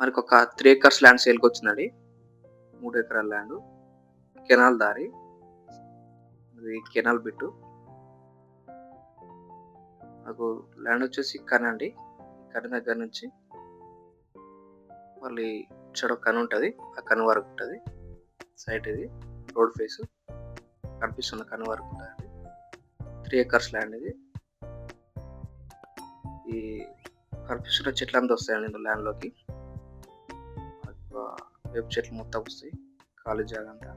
మనకొక 3 acres land సేల్‌కొచ్చిందండి. 3 ఎకరాల land. Canal దారి. ఇది కెనాల్ బిట్టు. నాకు ల్యాండొచ్చేసి కనండి. కని దగ్గర నుంచి మళ్ళీ ఇటు సైడ్ ఒక కనుంటది. ఆ కను వరకుంటది. సైట్ ఇది. Road face. కనిపిస్తున్న కను వరకుంటదండి. 3 ఎకర్స్ ల్యాండ్ ఇది. ఈ కనిపిస్తున్న చెట్లంతా వస్తాయండి ఇందులో ల్యాండ్‌లోకి. వేప చెట్లు మొత్తం వస్తాయి. ఖాళీ జాగా అంతా.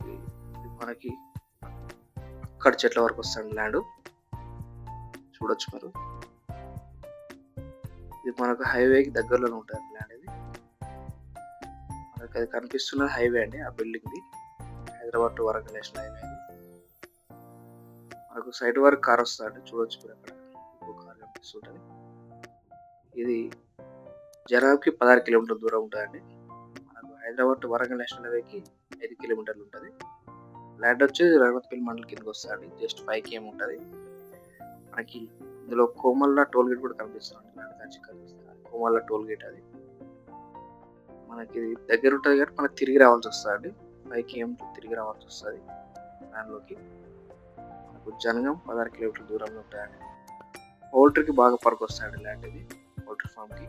ఇది మనకి అక్కడ చెట్ల వరకు వస్తదండి ల్యాండు. చూడొచ్చు మీరు. ఇది మనకు హైవేకి దగ్గరలోనే ఉంటదండి ల్యాండ్ ఇది. మనకది కనిపిస్తున్నది హైవే అండి. ఆ బిల్డింగ్‌ది. Hyderabad to Warangal national highway అది. మనకు సైట్ వరకు కార్ వస్తదండి. చూడొచ్చు మీరు అక్కడ. ఇంకో కార్ కనిపిస్తుంటది. ఇది జనాబ్‌కి 16 కిలోమీటర్ల దూరం ఉంటదండి. మనకు హైదరాబాద్ టు వరంగల్ నేషనల్ హైవేకి 5 కిలోమీటర్లు ఉంటది. ల్యాండ్ వచ్చేసి రఘునాథ్‌పల్లి మండల్ కిందకి వస్తదండి. జస్ట్ 5 కేఎం ఉంటది. మనకి ఇందులో కోమల్ల టోల్ గేట్ కూడా కనిపిస్తదండి. ల్యాండ్ కాంచి కనిపిస్తది. కోమల్ల టోల్ గేట్ అది. మనకి దగ్గర ఉంటది కాబట్టి మనకు తిరిగి రావాల్సొస్తదండి. 5 కేఎం తిరిగి రావాల్సొస్తది ల్యాండ్‌లోకి. మనకు జనగాం 16 కిలోమీటర్ల దూరంలో ఉంటదండి. పౌల్ట్రీకి బాగా పనికొస్తదండి ల్యాండ్ ఇది. పౌల్ట్రీ ఫార్మ్‌కి.